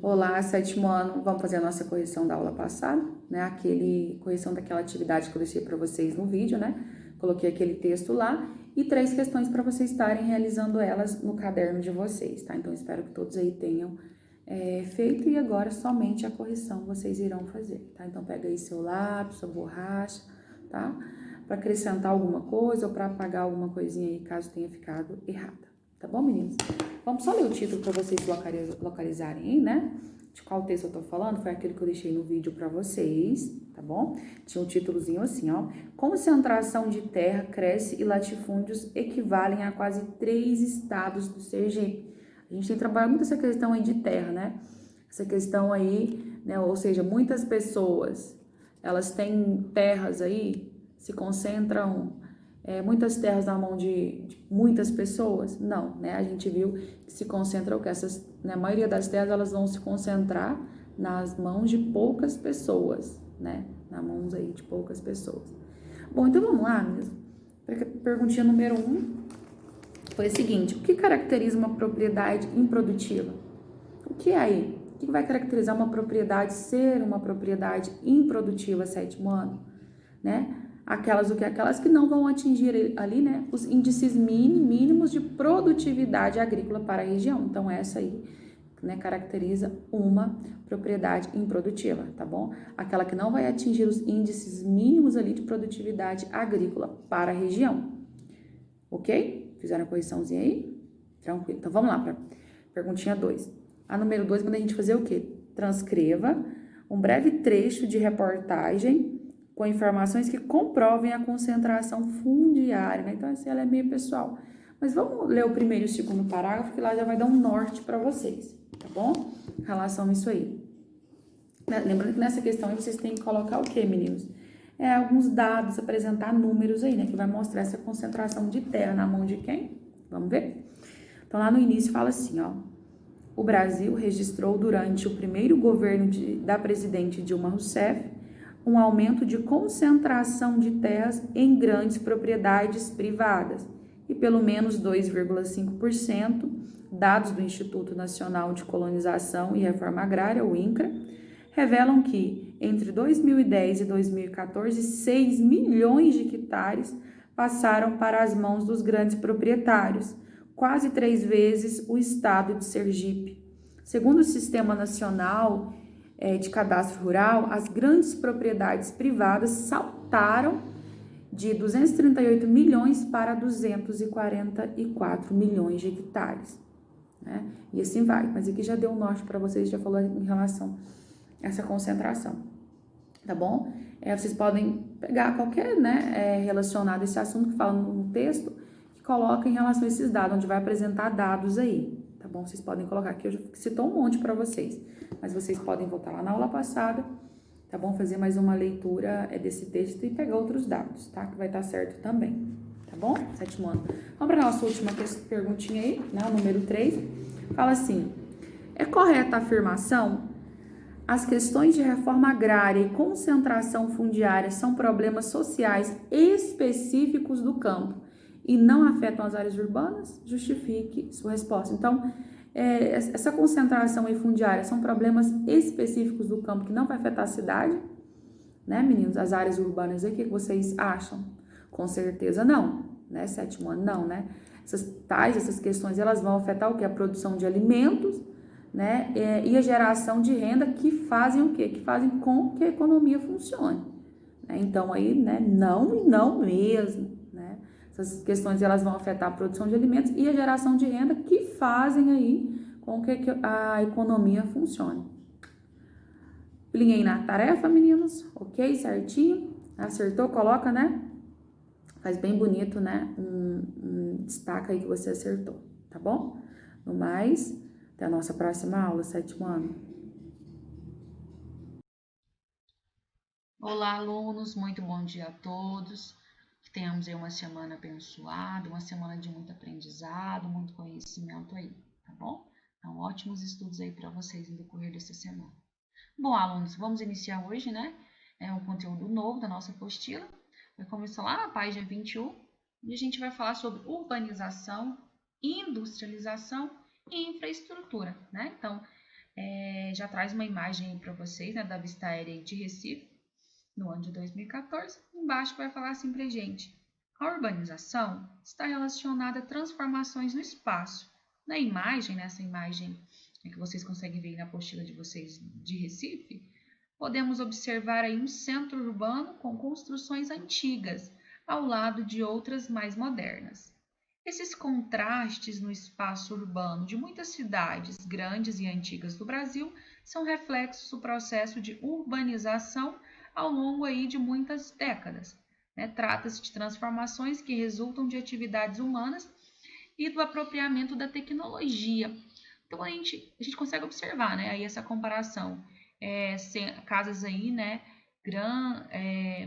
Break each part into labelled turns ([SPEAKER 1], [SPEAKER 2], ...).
[SPEAKER 1] Olá, sétimo ano, vamos fazer a nossa correção da aula passada, né? Correção daquela atividade que eu deixei para vocês no vídeo, né? Coloquei aquele texto lá e 3 questões para vocês estarem realizando elas no caderno de vocês, tá? Então, espero que todos aí tenham feito e agora somente a correção vocês irão fazer, tá? Então, pega aí seu lápis, sua borracha, tá? Para acrescentar alguma coisa ou para apagar alguma coisinha aí caso tenha ficado errada, tá bom, meninos? Vamos só ler o título para vocês localizarem aí, né? De qual texto eu tô falando, foi aquele que eu deixei no vídeo para vocês, tá bom? Tinha um títulozinho assim, ó. Concentração de terra cresce e latifúndios equivalem a quase 3 estados do Sergipe. A gente tem trabalhado muito essa questão aí de terra, né? Essa questão aí, né? Ou seja, muitas pessoas, elas têm terras aí, se concentram muitas terras na mão de muitas pessoas? Não, né? A gente viu que se concentra o que né, a maioria das terras elas vão se concentrar nas mãos de poucas pessoas, né? Nas mãos aí de poucas pessoas. Bom, então vamos lá, meninas. Perguntinha número 1 foi a seguinte: o que caracteriza uma propriedade improdutiva? O que é aí? O que vai caracterizar uma propriedade ser uma propriedade improdutiva, sétimo ano, né? Aquelas que não vão atingir ali, né, os índices mínimos de produtividade agrícola para a região. Então, essa aí, né, caracteriza uma propriedade improdutiva, tá bom? Aquela que não vai atingir os índices mínimos ali de produtividade agrícola para a região. Ok? Fizeram a correçãozinha aí? Tranquilo. Então, vamos lá para perguntinha 2. A número 2, quando a gente fazer o quê? Transcreva um breve trecho de reportagem com informações que comprovem a concentração fundiária, né? Então, essa ela é meio pessoal. Mas vamos ler o primeiro e o segundo parágrafo, que lá já vai dar um norte para vocês, tá bom? Em relação a isso aí. Lembrando que nessa questão aí vocês têm que colocar o quê, meninos? Alguns dados, apresentar números aí, né? Que vai mostrar essa concentração de terra na mão de quem? Vamos ver? Então, lá no início fala assim, ó. O Brasil registrou durante o primeiro governo da presidente Dilma Rousseff um aumento de concentração de terras em grandes propriedades privadas e pelo menos 2,5%, dados do Instituto Nacional de Colonização e Reforma Agrária, o INCRA, revelam que entre 2010 e 2014, 6 milhões de hectares passaram para as mãos dos grandes proprietários, quase 3 vezes o estado de Sergipe. Segundo o Sistema Nacional de Cadastro Rural, as grandes propriedades privadas saltaram de 238 milhões para 244 milhões de hectares, né? E assim vai, mas aqui já deu um norte para vocês, já falou em relação a essa concentração, tá bom? Vocês podem pegar qualquer, né, relacionado a esse assunto que fala no texto, que coloca em relação a esses dados, onde vai apresentar dados aí, tá bom? Vocês podem colocar aqui, eu já citou um monte para vocês, mas vocês podem voltar lá na aula passada, tá bom? Fazer mais uma leitura desse texto e pegar outros dados, tá? Que vai estar certo também, tá bom? Sétimo ano. Vamos para a nossa última perguntinha aí, né? O número 3. Fala assim: é correta a afirmação? As questões de reforma agrária e concentração fundiária são problemas sociais específicos do campo e não afetam as áreas urbanas? Justifique sua resposta. Então, essa concentração fundiária são problemas específicos do campo que não vai afetar a cidade, né, meninos? As áreas urbanas aí, o que vocês acham? Com certeza não, né? Sétimo ano, não, né? Essas questões, elas vão afetar o que? A produção de alimentos, né? E a geração de renda que fazem o quê? Que fazem com que a economia funcione, né? Então, aí, né? Não e não mesmo, né? Essas questões, elas vão afetar a produção de alimentos e a geração de renda que fazem aí com que a economia funcione. Alinhei na tarefa, meninos? Ok? Certinho? Acertou? Coloca, né? Faz bem bonito, né? Destaca aí que você acertou, tá bom? No mais, até a nossa próxima aula, sétimo ano.
[SPEAKER 2] Olá, alunos, muito bom dia a todos. Que tenhamos aí uma semana abençoada, uma semana de muito aprendizado, muito conhecimento aí, tá bom? Então, ótimos estudos aí para vocês no decorrer dessa semana. Bom, alunos, vamos iniciar hoje, né? Um conteúdo novo da nossa apostila. Vai começar lá na página 21 e a gente vai falar sobre urbanização, industrialização e infraestrutura, né? Então, já traz uma imagem para vocês, né, da vista aérea de Recife, no ano de 2014. Embaixo vai falar assim pra gente: a urbanização está relacionada a transformações no espaço. Na imagem, nessa imagem que vocês conseguem ver aí na apostila de vocês de Recife, podemos observar aí um centro urbano com construções antigas, ao lado de outras mais modernas. Esses contrastes no espaço urbano de muitas cidades grandes e antigas do Brasil são reflexos do processo de urbanização ao longo aí de muitas décadas. Trata-se de transformações que resultam de atividades humanas e do apropriamento da tecnologia. Então a gente consegue observar, né, aí essa comparação, casas aí, né,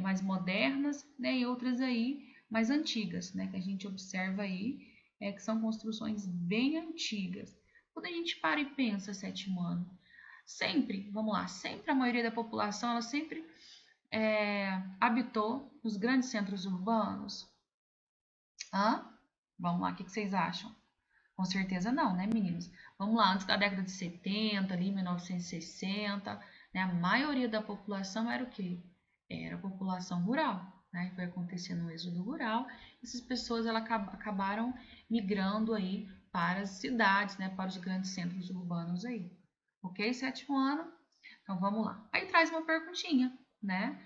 [SPEAKER 2] mais modernas, né, e outras aí mais antigas, né, que a gente observa aí, que são construções bem antigas. Quando a gente para e pensa, sétimo ano, sempre, vamos lá, sempre a maioria da população, ela sempre habitou nos grandes centros urbanos? Vamos lá, o que vocês acham? Com certeza não, né, meninos? Vamos lá, antes da década de 70, ali, 1960, né, a maioria da população era o quê? Era a população rural, né? Foi acontecendo o êxodo rural, essas pessoas elas acabaram migrando aí para as cidades, né, para os grandes centros urbanos aí. Ok? Sétimo ano? Então vamos lá. Aí traz uma perguntinha, né?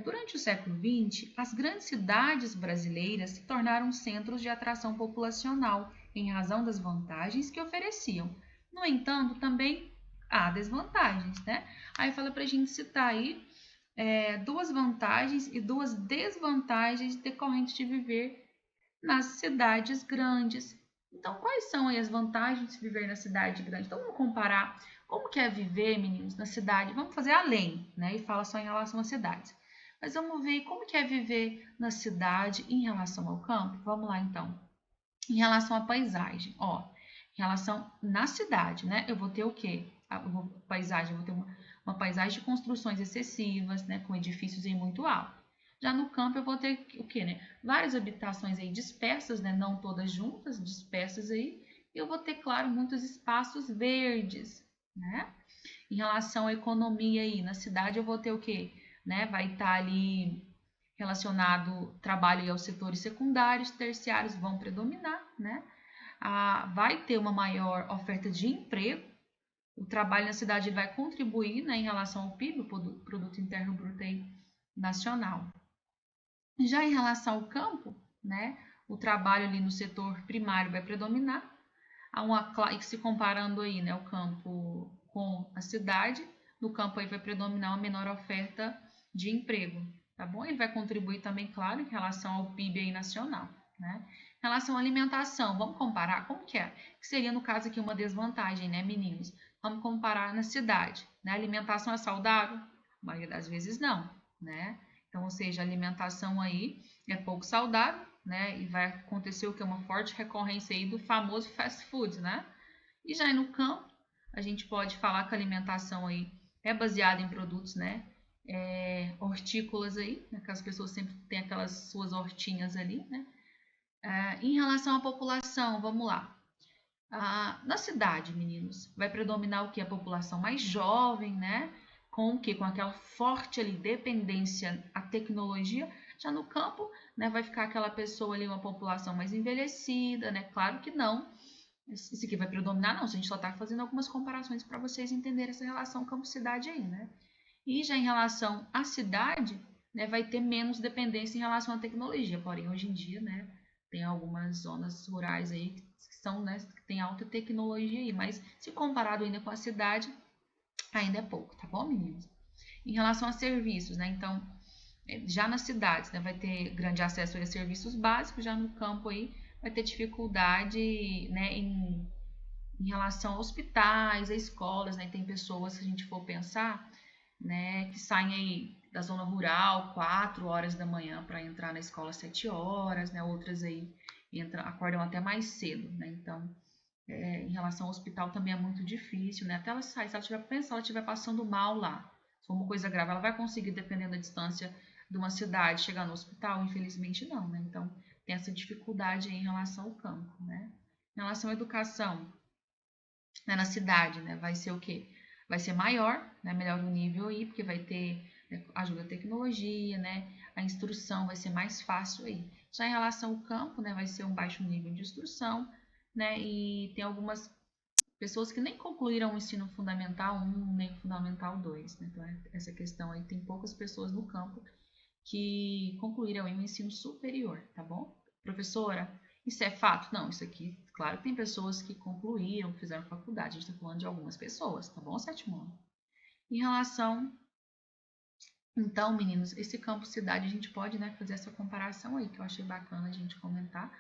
[SPEAKER 2] Durante o século XX, as grandes cidades brasileiras se tornaram centros de atração populacional em razão das vantagens que ofereciam. No entanto, também há desvantagens, né? Aí fala para a gente citar aí duas vantagens e duas desvantagens decorrentes de viver nas cidades grandes. Então, quais são aí as vantagens de viver na cidade grande? Então, vamos comparar como que é viver, meninos, na cidade. Vamos fazer além, né? E fala só em relação às cidades. Mas vamos ver como que é viver na cidade em relação ao campo. Vamos lá, então. Em relação à paisagem, em relação na cidade, né? Eu vou ter o quê? Paisagem, eu vou ter uma paisagem de construções excessivas, né? Com edifícios aí muito altos. Já no campo eu vou ter o quê, né? Várias habitações aí dispersas, né? Não todas juntas, dispersas aí. E eu vou ter, claro, muitos espaços verdes, né? Em relação à economia aí, na cidade eu vou ter o quê? Né? Vai estar ali relacionado trabalho aos setores secundários, terciários vão predominar, né? Vai ter uma maior oferta de emprego, o trabalho na cidade vai contribuir, né, em relação ao PIB, o Produto Interno Bruto aí, nacional. Já em relação ao campo, né, o trabalho ali no setor primário vai predominar, se comparando aí, né, o campo com a cidade, no campo aí vai predominar uma menor oferta de emprego, tá bom? Ele vai contribuir também, claro, em relação ao PIB aí nacional, né? Em relação à alimentação, vamos comparar como que é? Que seria, no caso aqui, uma desvantagem, né, meninos? Vamos comparar na cidade, né? A alimentação é saudável? A maioria das vezes não, né? Então, ou seja, a alimentação aí é pouco saudável, né? E vai acontecer o que? Uma forte recorrência aí do famoso fast food, né? E já no campo, a gente pode falar que a alimentação aí é baseada em produtos, né? Hortícolas aí, né? Que as pessoas sempre têm aquelas suas hortinhas ali, né? Em relação à população, vamos lá. Na cidade, meninos, vai predominar o que? A população mais jovem, né? Com o que? Com aquela forte ali, dependência à tecnologia. Já no campo, né, vai ficar aquela pessoa ali, uma população mais envelhecida, né? Claro que não. Isso aqui vai predominar, não. A gente só está fazendo algumas comparações para vocês entenderem essa relação campo-cidade aí, né? E já em relação à cidade, né, vai ter menos dependência em relação à tecnologia. Porém, hoje em dia, né, tem algumas zonas rurais aí que são, né, que tem alta tecnologia aí, mas se comparado ainda com a cidade, ainda é pouco, tá bom, meninos? Em relação a serviços, né, então, já nas cidades, né, vai ter grande acesso a serviços básicos, já no campo aí vai ter dificuldade, né, em relação a hospitais, a escolas, né, tem pessoas, se a gente for pensar, né, que saem aí da zona rural 4 horas da manhã para entrar na escola 7 horas, né, outras aí acordam até mais cedo, né, então em relação ao hospital também é muito difícil, né, até ela sair, se ela estiver passando mal lá, se for uma coisa grave, ela vai conseguir, dependendo da distância de uma cidade, chegar no hospital? Infelizmente não, né, então tem essa dificuldade aí em relação ao campo, né. Em relação à educação, né, na cidade, né, vai ser o quê? vai ser maior, né? Melhor o nível aí, porque vai ter ajuda à tecnologia, né? A instrução vai ser mais fácil aí. Já em relação ao campo, né? Vai ser um baixo nível de instrução, né? E tem algumas pessoas que nem concluíram o ensino fundamental 1, nem o fundamental 2, né? Então, essa questão aí, tem poucas pessoas no campo que concluíram aí o ensino superior, tá bom? Professora, isso é fato? Não, isso aqui, claro que tem pessoas que concluíram, que fizeram faculdade, a gente está falando de algumas pessoas, tá bom, sétimo ano? Em relação, então, meninos, esse campo cidade, a gente pode, né, fazer essa comparação aí, que eu achei bacana a gente comentar,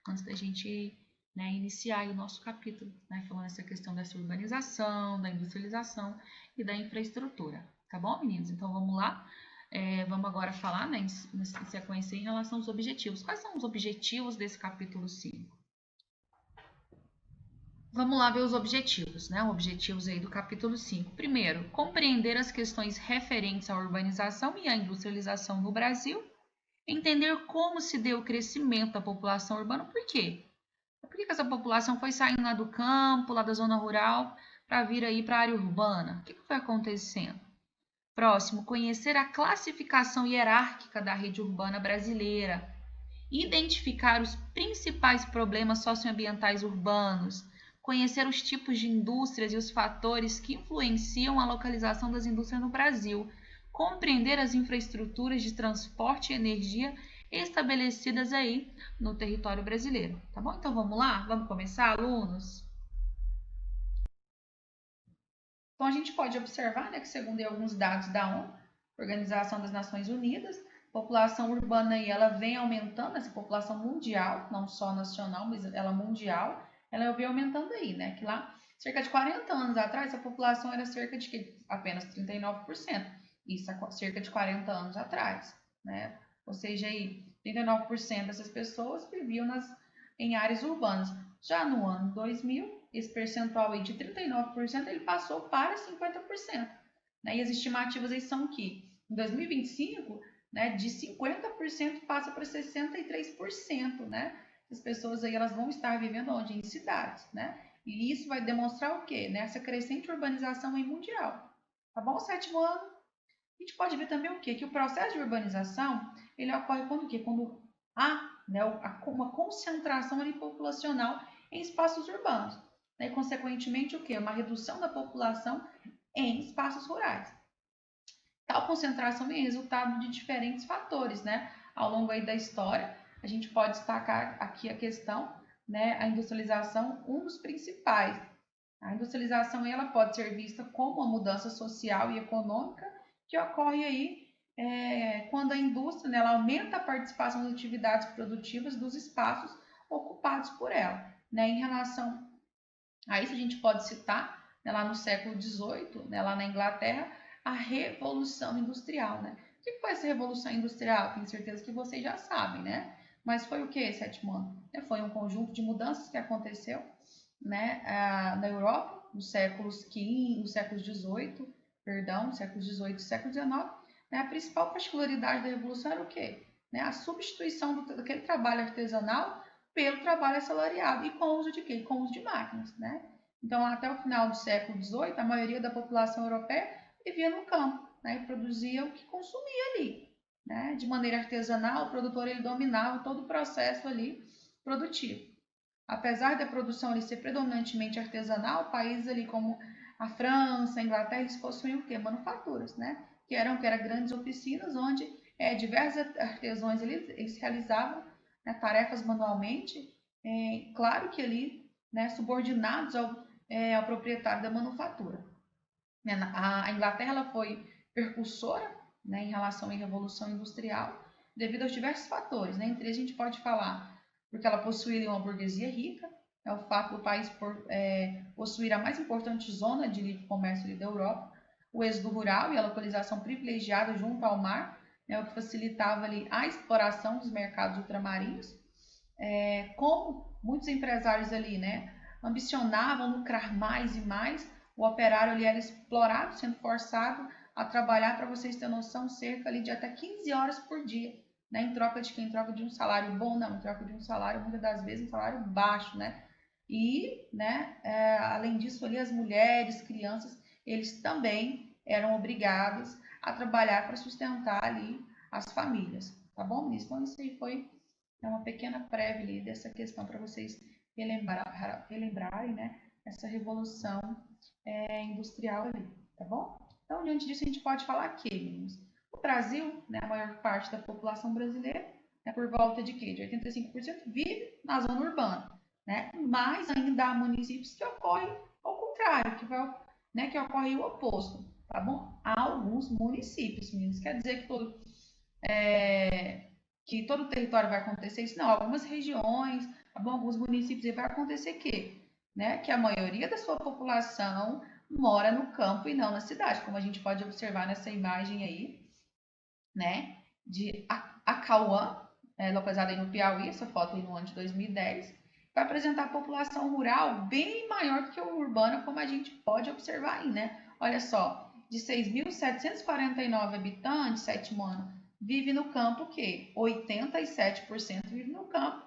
[SPEAKER 2] antes da gente, né, iniciar o nosso capítulo, né, falando essa questão dessa urbanização, da industrialização e da infraestrutura, tá bom, meninos? Então, vamos lá. Vamos agora falar, né, em sequência em relação aos objetivos. Quais são os objetivos desse capítulo 5? Vamos lá ver os objetivos, né? Os objetivos aí do capítulo 5. Primeiro, compreender as questões referentes à urbanização e à industrialização no Brasil. Entender como se deu o crescimento da população urbana. Por quê? Por que essa população foi saindo lá do campo, lá da zona rural, para vir aí para a área urbana? O que foi acontecendo? Próximo, conhecer a classificação hierárquica da rede urbana brasileira. Identificar os principais problemas socioambientais urbanos. Conhecer os tipos de indústrias e os fatores que influenciam a localização das indústrias no Brasil. Compreender as infraestruturas de transporte e energia estabelecidas aí no território brasileiro. Tá bom? Então vamos lá? Vamos começar, alunos? Então, a gente pode observar, né, que segundo alguns dados da ONU, Organização das Nações Unidas, a população urbana aí, ela vem aumentando, essa população mundial, não só nacional, mas ela mundial, ela vem aumentando aí, né, que lá, cerca de 40 anos atrás, a população era cerca de apenas 39%, isso há cerca de 40 anos atrás, né, ou seja, aí, 39% dessas pessoas viviam em áreas urbanas. Já no ano 2000, esse percentual aí de 39% ele passou para 50%. Né? E as estimativas aí são que em 2025, né, de 50% passa para 63%, né? As pessoas aí elas vão estar vivendo onde? Em cidades, né? E isso vai demonstrar o quê? Né? Essa crescente urbanização aí mundial. Tá bom? Sétimo ano. A gente pode ver também o quê? Que o processo de urbanização, ele ocorre quando o quê? Quando há, né, uma concentração ali populacional em espaços urbanos. Né? E, consequentemente, o quê? Uma redução da população em espaços rurais. Tal concentração é resultado de diferentes fatores, né? Ao longo aí da história, a gente pode destacar aqui a questão, né, a industrialização, um dos principais. A industrialização ela pode ser vista como uma mudança social e econômica que ocorre aí quando a indústria, né, ela aumenta a participação das atividades produtivas dos espaços ocupados por ela. Né? Em relação a isso, a gente pode citar, né, lá no século XVIII, né, lá na Inglaterra, a Revolução Industrial. Né? O que foi essa Revolução Industrial? Tenho certeza que vocês já sabem, né? Mas foi o que, sétimo ano? Foi um conjunto de mudanças que aconteceu, né, na Europa, nos séculos XV, nos séculos XVIII, perdão, séculos XVIII e século XIX. Né? A principal particularidade da Revolução era o quê? Né? A substituição daquele trabalho artesanal pelo trabalho assalariado e com o uso de quê? Com o uso de máquinas, né? Então, até o final do século XVIII, a maioria da população europeia vivia no campo, né? E produzia o que consumia ali, né? De maneira artesanal, o produtor ele dominava todo o processo ali produtivo. Apesar da produção ali ser predominantemente artesanal, países ali como a França, a Inglaterra, eles possuíam o quê? Manufaturas, né? Que eram grandes oficinas onde diversos artesãos eles realizavam, né, tarefas manualmente, claro que ali, né, subordinados ao proprietário da manufatura. A Inglaterra ela foi percursora, né, em relação à Revolução Industrial, devido aos diversos fatores. Né? Entre eles a gente pode falar porque ela possuía uma burguesia rica, é o fato do país possuir a mais importante zona de livre comércio da Europa, o êxodo rural e a localização privilegiada junto ao mar, né, o que facilitava ali a exploração dos mercados ultramarinos. Como muitos empresários ali, né, ambicionavam lucrar mais e mais, o operário ali era explorado, sendo forçado a trabalhar, para vocês terem noção, cerca ali de até 15 horas por dia. Né, em troca de quem? Em troca de um salário bom? Não, em troca de um salário, muitas das vezes, um salário baixo, né? E, né, além disso, ali as mulheres, crianças eles também eram obrigados a trabalhar para sustentar ali as famílias, tá bom, ministro? Então, isso aí foi uma pequena prévia ali dessa questão para vocês relembrarem, né, essa revolução industrial ali, tá bom? Então, diante disso, a gente pode falar que, meninos, o Brasil, né, a maior parte da população brasileira, por volta de quê? De 85% vive na zona urbana, né? Mas ainda há municípios que ocorrem ao contrário, que ocorre o oposto, tá bom? Há alguns municípios, meninos, quer dizer que todo o território vai acontecer isso? Não, algumas regiões, tá bom? Alguns municípios vai acontecer que a maioria da sua população mora no campo e não na cidade, como a gente pode observar nessa imagem aí, né, de Acauã, localizada aí no Piauí, essa foto aí no ano de 2010, vai apresentar a população rural bem maior do que a urbana, como a gente pode observar aí, né? Olha só, de 6.749 habitantes, sétimo ano, vive no campo o quê? 87% vive no campo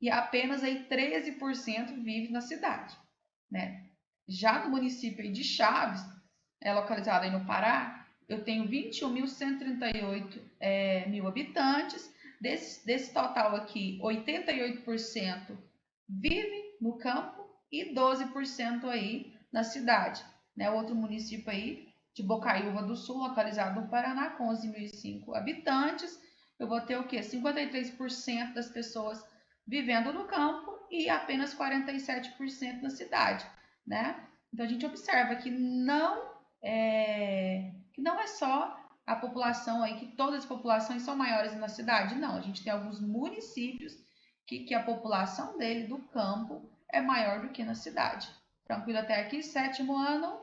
[SPEAKER 2] e apenas aí 13% vive na cidade, né? Já no município de Chaves, localizado aí no Pará, eu tenho 21.138 mil habitantes. Desse total aqui, 88% vive no campo e 12% aí na cidade. Né? Outro município aí de Bocaiúva do Sul, localizado no Paraná, com 11.005 habitantes. Eu vou ter o quê? 53% das pessoas vivendo no campo e apenas 47% na cidade, né? Então a gente observa que não é só a população aí, que todas as populações são maiores na cidade, não. A gente tem alguns municípios que a população dele, do campo, é maior do que na cidade. Tranquilo até aqui? Sétimo ano.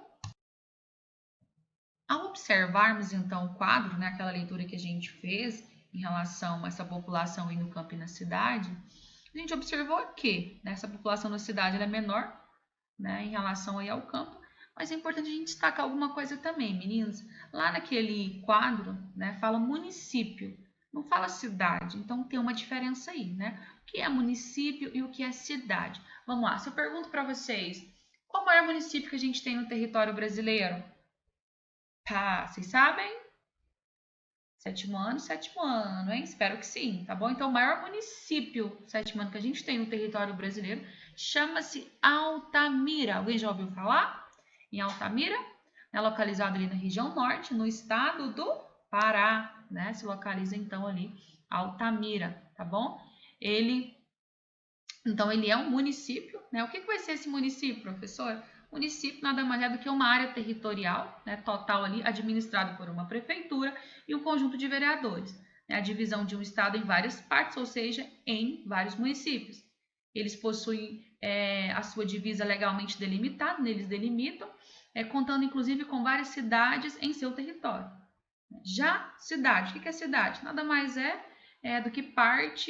[SPEAKER 2] Ao observarmos, então, o quadro, né, aquela leitura que a gente fez em relação a essa população aí no campo e na cidade, a gente observou que, né, essa população na cidade ela é menor, né, em relação aí ao campo, mas é importante a gente destacar alguma coisa também, meninos. Lá naquele quadro, né, fala município, não fala cidade, então tem uma diferença aí, né? O que é município e o que é cidade? Vamos lá, se eu pergunto para vocês, qual é o maior município que a gente tem no território brasileiro? Tá, vocês sabem? Sétimo ano, hein? Espero que sim, tá bom? Então, o maior município sétimo ano que a gente tem no território brasileiro chama-se Altamira. Alguém já ouviu falar em Altamira? É localizado ali na região norte, no estado do Pará, né? Se localiza então ali Altamira, tá bom? Então, ele é um município, né? O que vai ser esse município, professor? Município nada mais é do que uma área territorial, né, total ali, administrado por uma prefeitura e um conjunto de vereadores. Né, a divisão de um estado em várias partes, ou seja, em vários municípios. Eles possuem a sua divisa legalmente delimitada, eles delimitam, contando inclusive com várias cidades em seu território. Já cidade, o que é cidade? Nada mais do que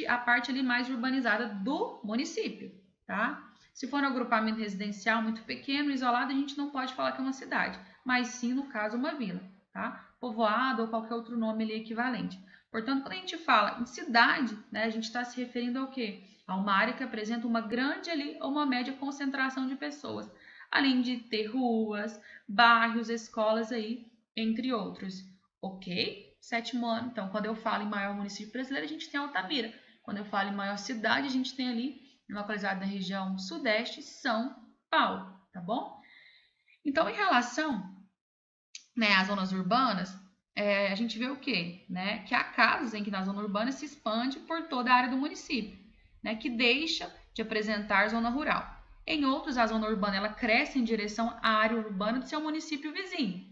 [SPEAKER 2] a parte ali mais urbanizada do município, tá? Se for um agrupamento residencial muito pequeno, isolado, a gente não pode falar que é uma cidade, mas sim, no caso, uma vila, tá? Povoado ou qualquer outro nome ali equivalente. Portanto, quando a gente fala em cidade, né, a gente está se referindo ao quê? A uma área que apresenta uma grande ali ou uma média concentração de pessoas, além de ter ruas, bairros, escolas aí, entre outros. Ok? Sétimo ano. Então, quando eu falo em maior município brasileiro, a gente tem Altamira. Quando eu falo em maior cidade, a gente tem ali, localizado na região sudeste, São Paulo, tá bom? Então, em relação, né, às zonas urbanas, a gente vê o quê? Né? Que há casos em que na zona urbana se expande por toda a área do município, né, que deixa de apresentar zona rural. Em outros, a zona urbana ela cresce em direção à área urbana do seu município vizinho.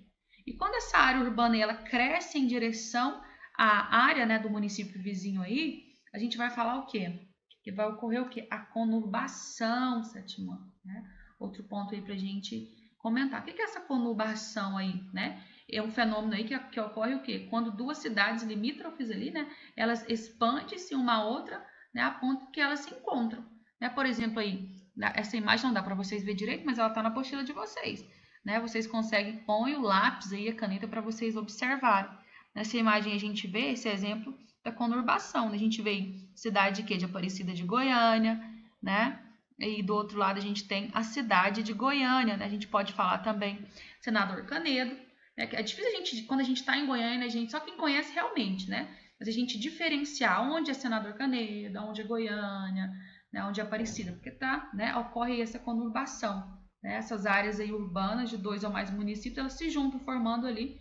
[SPEAKER 2] E quando essa área urbana ela cresce em direção à área, né, do município vizinho aí, a gente vai falar o quê? Que vai ocorrer o quê? A conurbação, sétimo ano, né? Outro ponto aí para a gente comentar. O que é essa conurbação aí, né? É um fenômeno aí que ocorre o quê? Quando duas cidades limítrofes ali, né, elas expandem-se uma a outra, né, a ponto que elas se encontram. Né? Por exemplo, aí, essa imagem não dá para vocês ver direito, mas ela está na apostila de vocês. Né? Vocês conseguem, põe o lápis aí, a caneta, para vocês observarem. Nessa imagem a gente vê esse exemplo da conurbação. Né? A gente vê cidade de quê? De Aparecida de Goiânia, né? E do outro lado a gente tem a cidade de Goiânia, né? A gente pode falar também Senador Canedo, né? É difícil quando a gente está em Goiânia, só quem conhece realmente, né? Mas a gente diferenciar onde é Senador Canedo, onde é Goiânia, né? Onde é Aparecida, porque né? Ocorre essa conurbação, né? Essas áreas aí urbanas de 2 ou mais municípios, elas se juntam formando ali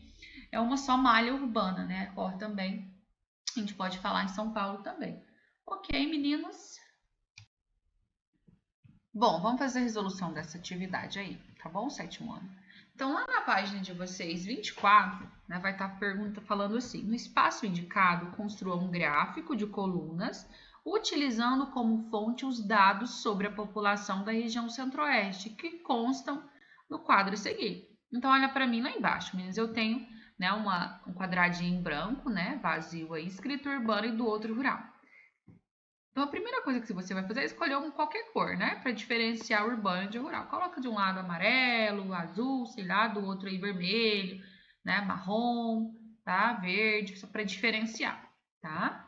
[SPEAKER 2] uma só malha urbana, né? Ocorre também. A gente pode falar em São Paulo também. Ok, meninos? Bom, vamos fazer a resolução dessa atividade aí, tá bom? 7º ano. Então, lá na página de vocês, 24, né, vai estar a pergunta falando assim: no espaço indicado, construa um gráfico de colunas, utilizando como fonte os dados sobre a população da região centro-oeste, que constam no quadro a seguir. Então, olha para mim lá embaixo, meninas, eu tenho, né, um quadradinho em branco, né, vazio aí, escrito urbano, e do outro rural. Então, a primeira coisa que você vai fazer é escolher qualquer cor, né? Para diferenciar urbano de rural. Coloca de um lado amarelo, azul, sei lá, do outro aí vermelho, né? Marrom, tá? Verde, só para diferenciar, tá?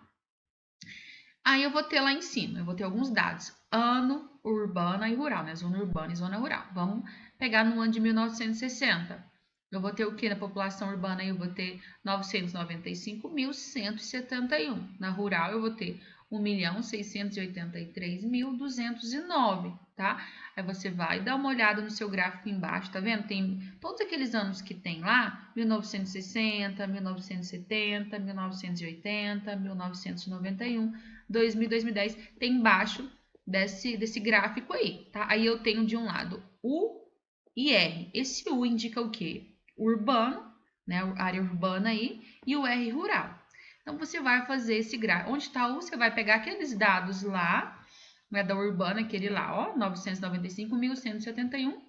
[SPEAKER 2] Aí eu vou ter lá em cima, eu vou ter alguns dados. Ano, urbana e rural, né? Zona urbana e zona rural. Vamos pegar no ano de 1960. Eu vou ter o que na população urbana? Eu vou ter 995.171. Na rural, eu vou ter 1.683.209, tá? Aí você vai dar uma olhada no seu gráfico embaixo, tá vendo? Tem todos aqueles anos que tem lá, 1960, 1970, 1980, 1991, 2000, 2010, tem embaixo desse gráfico aí, tá? Aí eu tenho de um lado U e R. Esse U indica o quê? Urbano, né? Área urbana aí, e o R rural. Então, você vai fazer esse gráfico. Onde está o U, você vai pegar aqueles dados lá, né, da urbana, aquele lá, ó, 995.171,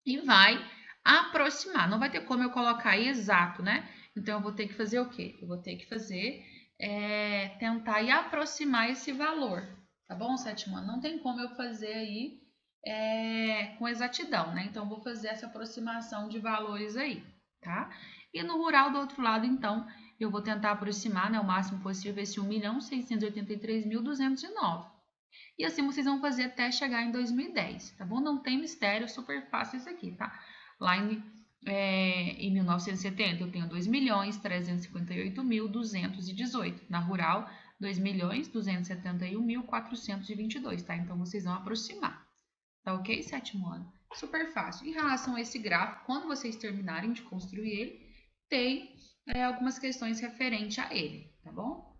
[SPEAKER 2] e vai aproximar. Não vai ter como eu colocar aí exato, né? Então, eu vou ter que fazer o quê? Eu vou ter que fazer, tentar ir aproximar esse valor, tá bom, 7º ano? Não tem como eu fazer aí com exatidão, né? Então, eu vou fazer essa aproximação de valores aí, tá? E no rural, do outro lado, então, eu vou tentar aproximar, né, o máximo possível esse 1.683.209. E assim vocês vão fazer até chegar em 2010, tá bom? Não tem mistério, é super fácil isso aqui, tá? Lá em 1970 eu tenho 2.358.218. Na rural, 2.271.422, tá? Então, vocês vão aproximar. Tá ok, 7º ano? Super fácil. Em relação a esse gráfico, quando vocês terminarem de construir ele, tem algumas questões referentes a ele, tá bom?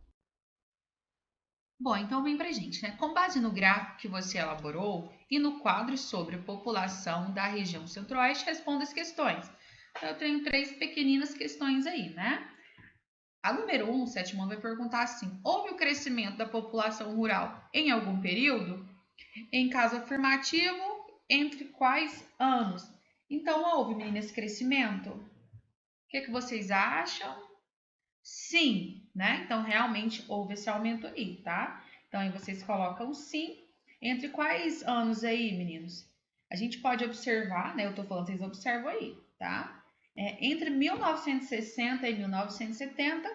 [SPEAKER 2] Bom, então vem pra gente, né? Com base no gráfico que você elaborou e no quadro sobre a população da região centro-oeste, responda as questões. Então, eu tenho 3 pequeninas questões aí, né? A número 1, 7º ano, vai perguntar assim: houve o crescimento da população rural em algum período? Em caso afirmativo, entre quais anos? Então, houve, menina, esse crescimento? O que vocês acham? Sim, né? Então, realmente houve esse aumento aí, tá? Então, aí vocês colocam sim. Entre quais anos aí, meninos? A gente pode observar, né? Eu tô falando, vocês observam aí, tá? Entre 1960 e 1970,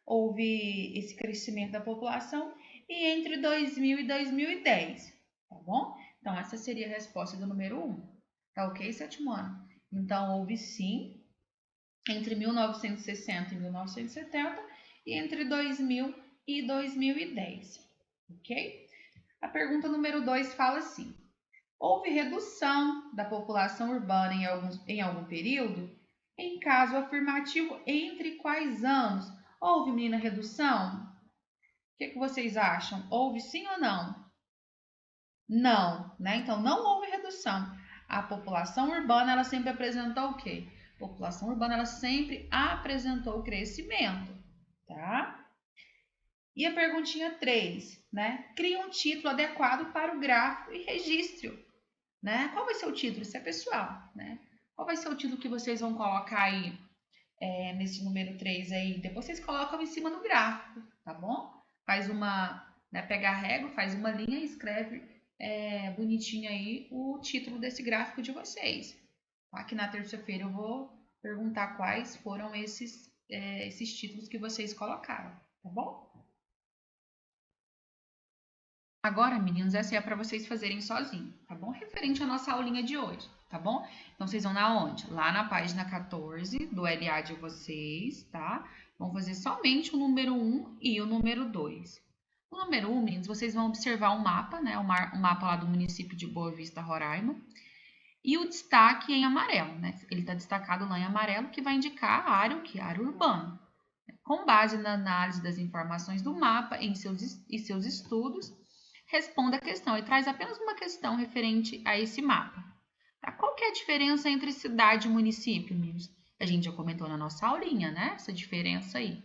[SPEAKER 2] houve esse crescimento da população, e entre 2000 e 2010, tá bom? Então, essa seria a resposta do número 1. Tá ok, 7º ano? Então, houve sim entre 1960 e 1970 e entre 2000 e 2010, ok? A pergunta número 2 fala assim: houve redução da população urbana em algum período? Em caso afirmativo, entre quais anos? Houve, menina, redução? O que vocês acham? Houve sim ou não? Não, né? Então, não houve redução. A população urbana, ela sempre apresentou o quê? A população urbana, ela sempre apresentou crescimento, tá? E a perguntinha 3, né? Cria um título adequado para o gráfico e registre-o, né? Qual vai ser o título? Isso é pessoal, né? Qual vai ser o título que vocês vão colocar aí nesse número 3 aí? Depois vocês colocam em cima do gráfico, tá bom? Faz uma, né? Pega a régua, faz uma linha e escreve bonitinho aí o título desse gráfico de vocês. Aqui na terça-feira eu vou perguntar quais foram esses títulos que vocês colocaram, tá bom? Agora, meninos, essa é para vocês fazerem sozinhos, tá bom? Referente à nossa aulinha de hoje, tá bom? Então, vocês vão na onde? Lá na página 14 do LA de vocês, tá? Vão fazer somente o número 1 e o número 2. O número 1, meninos, vocês vão observar um mapa, né? O mapa lá do município de Boa Vista, Roraima. E o destaque em amarelo, né? Ele está destacado lá em amarelo, que vai indicar a área, o que? A área urbana. Com base na análise das informações do mapa em seus estudos, responda a questão e traz apenas uma questão referente a esse mapa. Tá? Qual que é a diferença entre cidade e município, meninos? A gente já comentou na nossa aulinha, né? Essa diferença aí.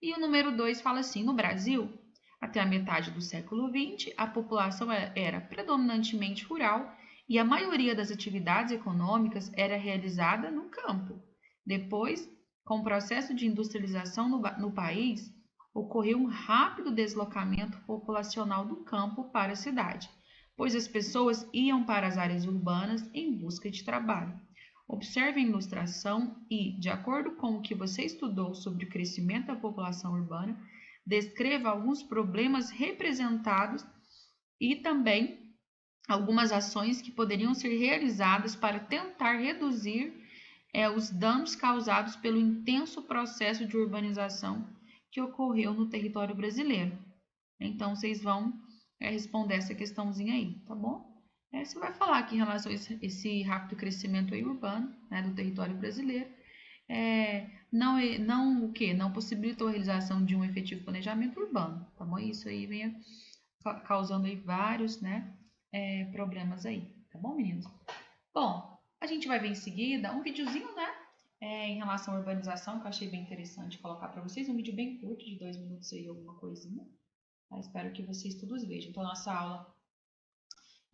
[SPEAKER 2] E o número 2 fala assim, no Brasil, até a metade do século XX, a população era predominantemente rural e a maioria das atividades econômicas era realizada no campo. Depois, com o processo de industrialização no país, ocorreu um rápido deslocamento populacional do campo para a cidade, pois as pessoas iam para as áreas urbanas em busca de trabalho. Observe a ilustração e, de acordo com o que você estudou sobre o crescimento da população urbana, descreva alguns problemas representados e também algumas ações que poderiam ser realizadas para tentar reduzir os danos causados pelo intenso processo de urbanização que ocorreu no território brasileiro. Então, vocês vão responder essa questãozinha aí, tá bom? Você vai falar aqui em relação a esse rápido crescimento aí urbano, né, do território brasileiro. Não possibilitou a realização de um efetivo planejamento urbano, tá bom? Isso aí vem causando aí vários, né, problemas aí, tá bom, meninos? Bom, a gente vai ver em seguida um videozinho, né, em relação à urbanização, que eu achei bem interessante colocar para vocês, um vídeo bem curto, de 2 minutos aí, alguma coisinha. Tá? Espero que vocês todos vejam. Então, a nossa aula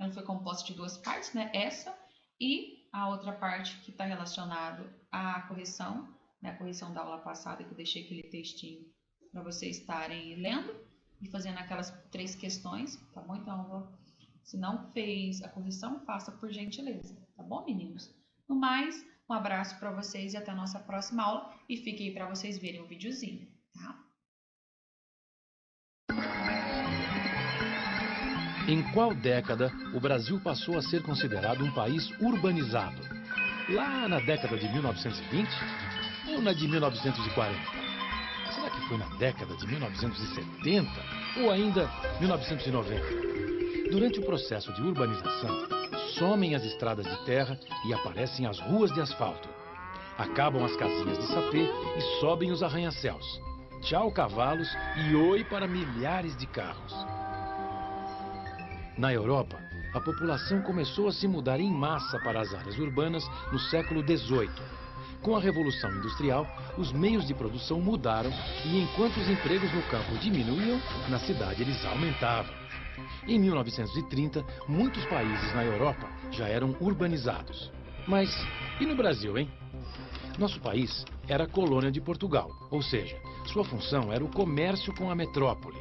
[SPEAKER 2] ela foi composta de 2 partes, né, essa e a outra parte que está relacionada à correção, né, a correção da aula passada, que eu deixei aquele textinho para vocês estarem lendo e fazendo aquelas 3 questões, tá bom? Então, se não fez a correção, faça por gentileza, tá bom, meninos? No mais, um abraço para vocês e até a nossa próxima aula. E fique aí para vocês verem o videozinho, tá?
[SPEAKER 3] Em qual década o Brasil passou a ser considerado um país urbanizado? Lá na década de 1920 ou na de 1940? Será que foi na década de 1970 ou ainda 1990? Durante o processo de urbanização, somem as estradas de terra e aparecem as ruas de asfalto. Acabam as casinhas de sapê e sobem os arranha-céus. Tchau cavalos e oi para milhares de carros. Na Europa, a população começou a se mudar em massa para as áreas urbanas no século XVIII. Com a Revolução Industrial, os meios de produção mudaram e enquanto os empregos no campo diminuíam, na cidade eles aumentavam. Em 1930, muitos países na Europa já eram urbanizados. Mas e no Brasil, hein? Nosso país era colônia de Portugal, ou seja, sua função era o comércio com a metrópole.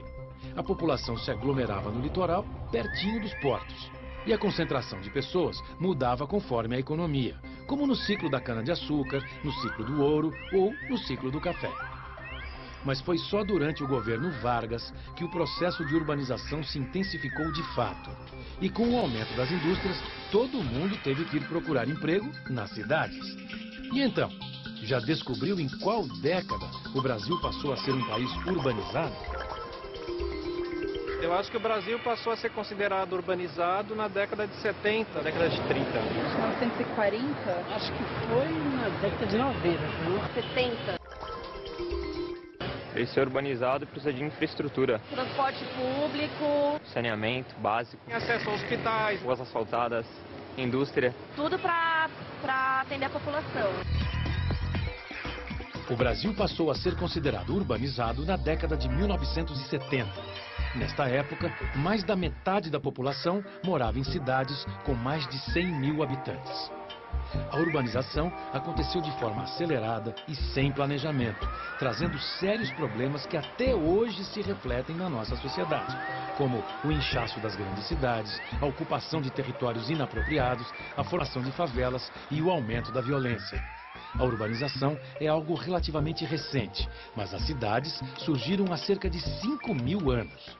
[SPEAKER 3] A população se aglomerava no litoral, pertinho dos portos. E a concentração de pessoas mudava conforme a economia, como no ciclo da cana-de-açúcar, no ciclo do ouro ou no ciclo do café. Mas foi só durante o governo Vargas que o processo de urbanização se intensificou de fato. E com o aumento das indústrias, todo mundo teve que ir procurar emprego nas cidades. E então, já descobriu em qual década o Brasil passou a ser um país urbanizado?
[SPEAKER 4] Eu acho que o Brasil passou a ser considerado urbanizado na década de 70, na década de 30.
[SPEAKER 5] 1940?
[SPEAKER 6] Acho que foi na década de 90, viu?
[SPEAKER 5] 70.
[SPEAKER 4] Ele ser urbanizado precisa de infraestrutura,
[SPEAKER 5] Transporte público,
[SPEAKER 4] saneamento básico, acesso a hospitais, ruas asfaltadas, indústria.
[SPEAKER 5] tudo para atender a população.
[SPEAKER 3] O Brasil passou a ser considerado urbanizado na década de 1970. Nesta época, mais da metade da população morava em cidades com mais de 100 mil habitantes. A urbanização aconteceu de forma acelerada e sem planejamento, trazendo sérios problemas que até hoje se refletem na nossa sociedade, como o inchaço das grandes cidades, a ocupação de territórios inapropriados, a formação de favelas e o aumento da violência. A urbanização é algo relativamente recente, mas as cidades surgiram há cerca de 5.000 anos.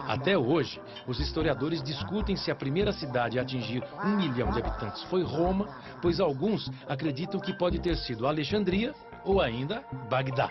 [SPEAKER 3] Até hoje, os historiadores discutem se a primeira cidade a atingir 1 milhão de habitantes foi Roma, pois alguns acreditam que pode ter sido Alexandria ou ainda Bagdá.